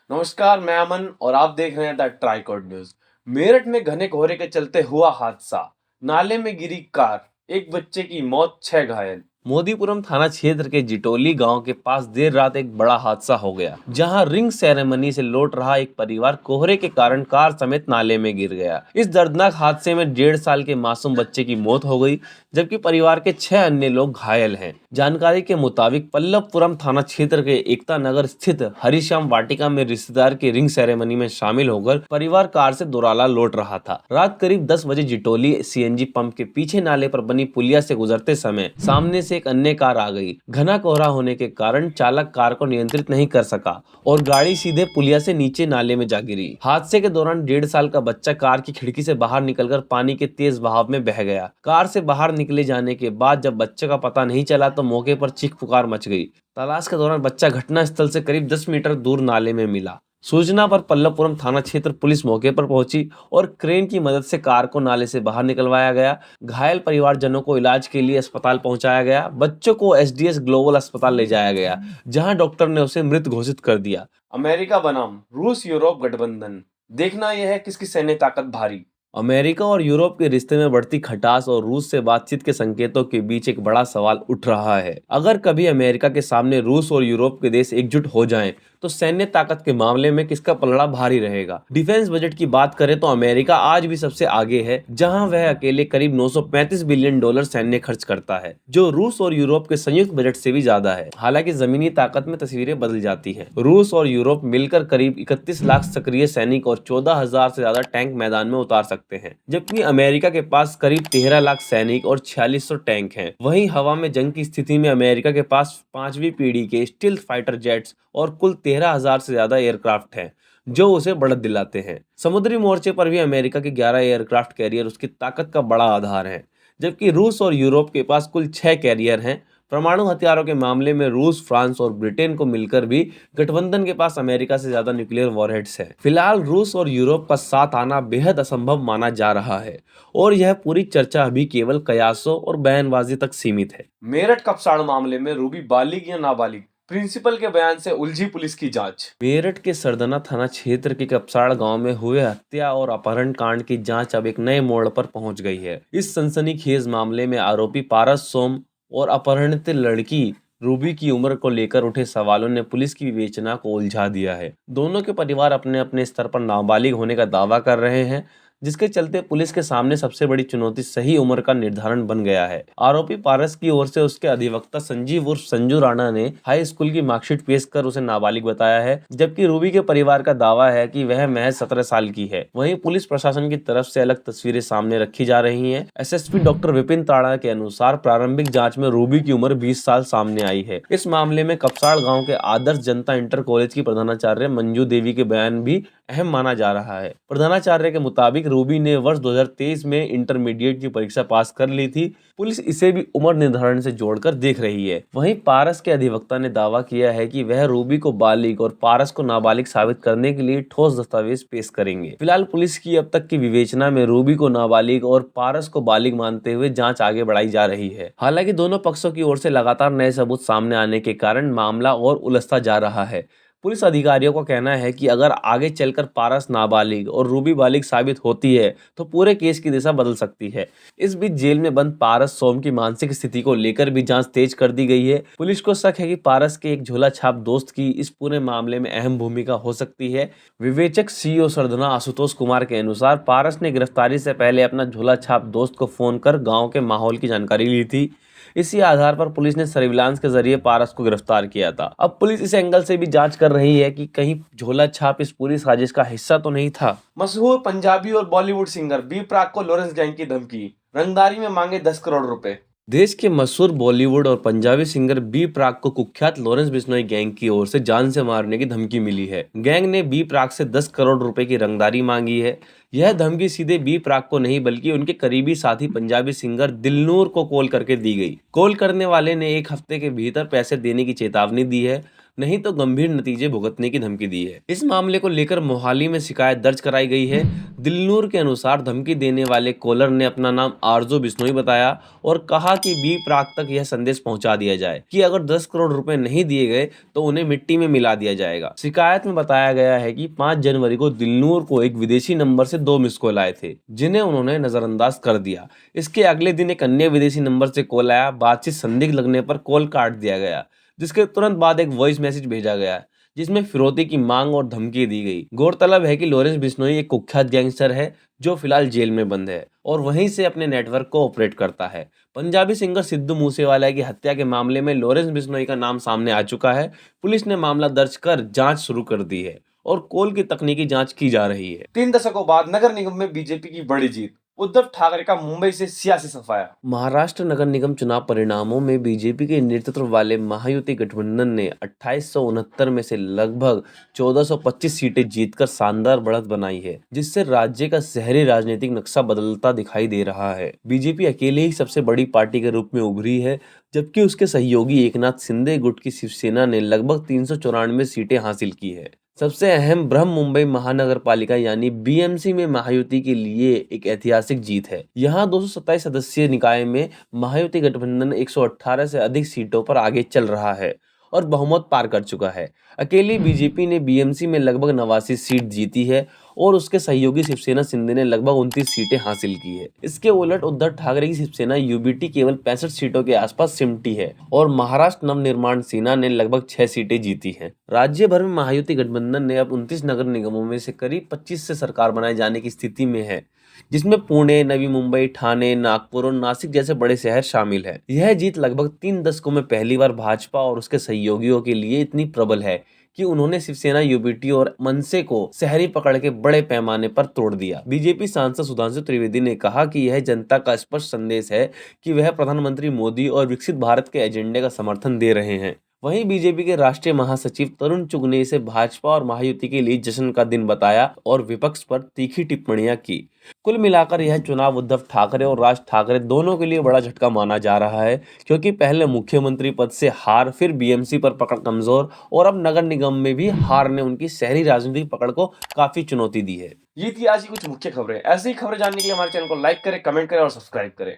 नमस्कार, मैं अमन और आप देख रहे हैं द ट्राइकॉट न्यूज। मेरठ में घने कोहरे के चलते हुआ हादसा, नाले में गिरी कार, एक बच्चे की मौत, 6 घायल। मोदीपुरम थाना क्षेत्र के जिटोली गांव के पास देर रात एक बड़ा हादसा हो गया, जहां रिंग सेरेमनी से लौट रहा एक परिवार कोहरे के कारण कार समेत नाले में गिर गया। इस दर्दनाक हादसे में 1.5 साल के मासूम बच्चे की मौत हो गई, जबकि परिवार के 6 अन्य लोग घायल हैं। जानकारी के मुताबिक पल्लवपुरम थाना क्षेत्र के एकता नगर स्थित हरिश्याम वाटिका में रिश्तेदार की रिंग सेरेमनी में शामिल होकर परिवार कार से दोराला लौट रहा था। रात करीब 10 बजे जिटोली सीएनजी पंप के पीछे नाले पर बनी पुलिया से गुजरते समय सामने से एक अन्य कार आ गई। घना कोहरा होने के कारण चालक कार को नियंत्रित नहीं कर सका और गाड़ी सीधे पुलिया से नीचे नाले में जा गिरी। हादसे के दौरान 1.5 साल का बच्चा कार की खिड़की से बाहर निकलकर पानी के तेज बहाव में बह गया। कार से बाहर निकले जाने के बाद जब बच्चे का पता नहीं चला तो मौके पर चीख पुकार मच गई। तलाश के दौरान बच्चा घटना स्थल से करीब 10 मीटर दूर नाले में मिला। सूचना पर पल्लवपुरम थाना क्षेत्र पुलिस मौके पर पहुंची और क्रेन की मदद से कार को नाले से बाहर निकलवाया गया। घायल परिवारजनों को इलाज के लिए अस्पताल पहुंचाया गया। बच्चों को एसडीएस ग्लोबल अस्पताल ले जाया गया, जहां डॉक्टर ने उसे मृत घोषित कर दिया। अमेरिका बनाम रूस यूरोप गठबंधन, देखना यह है किसकी सैन्य ताकत भारी। अमेरिका और यूरोप के रिश्ते में बढ़ती खटास और रूस से बातचीत के संकेतों के बीच एक बड़ा सवाल उठ रहा है। अगर कभी अमेरिका के सामने रूस और यूरोप के देश एकजुट हो जाएं, तो सैन्य ताकत के मामले में किसका पलड़ा भारी रहेगा। डिफेंस बजट की बात करें तो अमेरिका आज भी सबसे आगे है, जहां वह अकेले करीब 935 बिलियन डॉलर सैन्य खर्च करता है, जो रूस और यूरोप के संयुक्त बजट से भी ज्यादा है। हालांकि जमीनी ताकत में तस्वीरें बदल जाती हैं। रूस और यूरोप मिलकर करीब 31 लाख सक्रिय सैनिक और 14,000 से ज्यादा टैंक मैदान में उतार सकते हैं, जबकि अमेरिका के पास करीब 13 लाख सैनिक और 4600 टैंक हैं। वहीं हवा में जंग की स्थिति में अमेरिका के पास 5वीं पीढ़ी के स्टील्थ फाइटर जेट्स और कुल 13,000 से ज्यादा एयरक्राफ्ट हैं, जो उसे बढ़त दिलाते हैं। समुद्री मोर्चे पर भी अमेरिका के 11 एयरक्राफ्ट कैरियर उसकी ताकत का बड़ा आधार है, जबकि रूस और यूरोप के पास कुल 6 कैरियर हैं। परमाणु हथियारों के मामले में रूस, फ्रांस और ब्रिटेन को मिलकर भी गठबंधन के पास अमेरिका से ज्यादा न्यूक्लियर वॉरहेड्स हैं। फिलहाल रूस और यूरोप का साथ आना बेहद असंभव माना जा रहा है और यह पूरी चर्चा अभी केवल कयासों और बयानबाजी तक सीमित है। मेरठ कपसाड़ मामले में रूबी बालिग या नाबालिग, प्रिंसिपल के बयान से उलझी पुलिस की जांच। मेरठ के सरदना थाना क्षेत्र के कपसाड़ गांव में हुए हत्या और अपहरण कांड की जांच अब एक नए मोड़ पर पहुंच गई है। इस सनसनीखेज मामले में आरोपी पारस सोम और अपहरणित लड़की रूबी की उम्र को लेकर उठे सवालों ने पुलिस की विवेचना को उलझा दिया है। दोनों के परिवार अपने अपने स्तर पर नाबालिग होने का दावा कर रहे हैं, जिसके चलते पुलिस के सामने सबसे बड़ी चुनौती सही उम्र का निर्धारण बन गया है। आरोपी पारस की ओर से उसके अधिवक्ता संजीव उर्फ संजू राणा ने हाई स्कूल की मार्कशीट पेश कर उसे नाबालिग बताया है, जबकि रूबी के परिवार का दावा है कि वह महज 17 साल की है। वहीं पुलिस प्रशासन की तरफ से अलग तस्वीरें सामने रखी जा रही हैं। एसएसपी डॉक्टर विपिन ताड़ा के अनुसार प्रारंभिक जांच में रूबी की उम्र 20 साल सामने आई है। इस मामले में कपसाड़ गाँव के आदर्श जनता इंटर कॉलेज की प्रधानाचार्य मंजू देवी के बयान भी अहम माना जा रहा है। प्रधानाचार्य के मुताबिक रूबी ने वर्ष 2023 में इंटरमीडिएट की परीक्षा पास कर ली थी। पुलिस इसे भी उम्र निर्धारण से जोड़कर देख रही है। वहीं पारस के अधिवक्ता ने दावा किया है कि वह रूबी को बालिग और पारस को नाबालिग साबित करने के लिए ठोस दस्तावेज पेश करेंगे। फिलहाल पुलिस की अब तक की विवेचना में रूबी को नाबालिग और पारस को बालिग मानते हुए जांच आगे बढ़ाई जा रही है। हालांकि दोनों पक्षों की ओर से लगातार नए सबूत सामने आने के कारण मामला और उलझता जा रहा है। पुलिस अधिकारियों का कहना है कि अगर आगे चलकर पारस नाबालिग और रूबी बालिग साबित होती है तो पूरे केस की दिशा बदल सकती है। इस बीच जेल में बंद पारस सोम की मानसिक स्थिति को लेकर भी जांच तेज कर दी गई है। पुलिस को शक है कि पारस के एक झोला छाप दोस्त की इस पूरे मामले में अहम भूमिका हो सकती है। विवेचक सीओ सरधना आशुतोष कुमार के अनुसार पारस ने गिरफ्तारी से पहले अपना झोला छाप दोस्त को फोन कर गाँव के माहौल की जानकारी ली थी। इसी आधार पर पुलिस ने सर्विलांस के जरिए पारस को गिरफ्तार किया था। अब पुलिस इस एंगल से भी जांच कर रही है कि कहीं झोला छाप इस पूरी साजिश का हिस्सा तो नहीं था। मशहूर पंजाबी और बॉलीवुड सिंगर बी प्राक को लॉरेंस गैंग की धमकी, रंगदारी में मांगे 10 करोड़ रुपए। देश के मशहूर बॉलीवुड और पंजाबी सिंगर बी प्राक को कुख्यात लॉरेंस बिश्नोई गैंग की ओर से जान से मारने की धमकी मिली है। गैंग ने बी प्राक से 10 करोड़ रुपए की रंगदारी मांगी है। यह धमकी सीधे बी प्राक को नहीं बल्कि उनके करीबी साथी पंजाबी सिंगर दिलनूर को कॉल करके दी गई। कॉल करने वाले ने 1 हफ्ते के भीतर पैसे देने की चेतावनी दी है। नहीं तो गंभीर नतीजे भुगतने की धमकी दी है। इस मामले को लेकर मोहाली में शिकायत दर्ज कराई गई है। दिलनूर के अनुसार धमकी देने वाले कॉलर ने अपना नाम आरजू बिश्नोई बताया और कहा कि बी प्राक तक यह संदेश पहुंचा दिया जाए कि अगर 10 करोड़ रुपए नहीं दिए गए तो उन्हें मिट्टी में मिला दिया जाएगा। शिकायत में बताया गया है कि 5 जनवरी को दिलनूर को एक विदेशी नंबर से 2 मिस कॉल आए थे, जिन्हें उन्होंने नजरअंदाज कर दिया। इसके अगले दिन एक अन्य विदेशी नंबर से कॉल आया। बातचीत संदिग्ध लगने पर कॉल काट दिया गया, जिसके तुरंत बाद एक वॉइस मैसेज भेजा गया जिसमें फिरौती की मांग और धमकी दी गई। गौरतलब है कि लॉरेंस बिश्नोई एक कुख्यात गैंगस्टर है जो फिलहाल जेल में बंद है और वहीं से अपने नेटवर्क को ऑपरेट करता है। पंजाबी सिंगर सिद्धू मूसेवाला की हत्या के मामले में लॉरेंस बिश्नोई का नाम सामने आ चुका है। पुलिस ने मामला दर्ज कर जांच शुरू कर दी है और कॉल की तकनीकी जांच की जा रही है। 3 दशकों बाद नगर निगम में बीजेपी की बड़ी जीत, उद्धव ठाकरे का मुंबई से सियासी सफाया। महाराष्ट्र नगर निगम चुनाव परिणामों में बीजेपी के नेतृत्व वाले महायुति गठबंधन ने 2869 में से लगभग 1425 सीटें जीतकर शानदार बढ़त बनाई है, जिससे राज्य का शहरी राजनीतिक नक्शा बदलता दिखाई दे रहा है। बीजेपी अकेले ही सबसे बड़ी पार्टी के रूप में उभरी है, जबकि उसके सहयोगी एकनाथ शिंदे गुट की शिवसेना ने लगभग 394 सीटें हासिल की है। सबसे अहम ब्रह्म मुंबई महानगर पालिका यानी बीएमसी में महायुति के लिए एक ऐतिहासिक जीत है। यहाँ 227 सदस्यीय निकाय में महायुति गठबंधन 118 से अधिक सीटों पर आगे चल रहा है और बहुमत पार कर चुका है। अकेली बीजेपी ने बीएमसी में लगभग 89 सीट जीती है और उसके सहयोगी शिवसेना शिंदे ने लगभग 29 सीटें हासिल की है। इसके उलट उद्धव ठाकरे की शिवसेना यूबीटी केवल 65 सीटों के आसपास सिमटी है और महाराष्ट्र नवनिर्माण सेना ने लगभग 6 सीटें जीती हैं। राज्य भर में महायुति गठबंधन ने अब 29 नगर निगमों में से करीब 25 से सरकार बनाए जाने की स्थिति में है, जिसमें पुणे, नवी मुंबई, ठाणे, नागपुर और नासिक जैसे बड़े शहर शामिल है। यह जीत लगभग 3 दशकों में पहली बार भाजपा और उसके सहयोगियों के लिए इतनी प्रबल है कि उन्होंने शिवसेना, यूबीटी और मनसे को शहरी पकड़ के बड़े पैमाने पर तोड़ दिया। बीजेपी सांसद सुधांशु त्रिवेदी ने कहा कि यह जनता का स्पष्ट संदेश है कि वह प्रधानमंत्री मोदी और विकसित भारत के एजेंडे का समर्थन दे रहे हैं। वहीं बीजेपी के राष्ट्रीय महासचिव तरुण चुग ने इसे भाजपा और महायुति के लिए जश्न का दिन बताया और विपक्ष पर तीखी टिप्पणियां की। कुल मिलाकर यह चुनाव उद्धव ठाकरे और राज ठाकरे दोनों के लिए बड़ा झटका माना जा रहा है, क्योंकि पहले मुख्यमंत्री पद से हार, फिर बीएमसी पर पकड़ कमजोर और अब नगर निगम में भी हार ने उनकी शहरी राजनीतिक पकड़ को काफी चुनौती दी है। ये थी आज की कुछ मुख्य खबरें। ऐसी ही खबरें जानने के लिए हमारे चैनल को लाइक करें, कमेंट करें और सब्सक्राइब करें।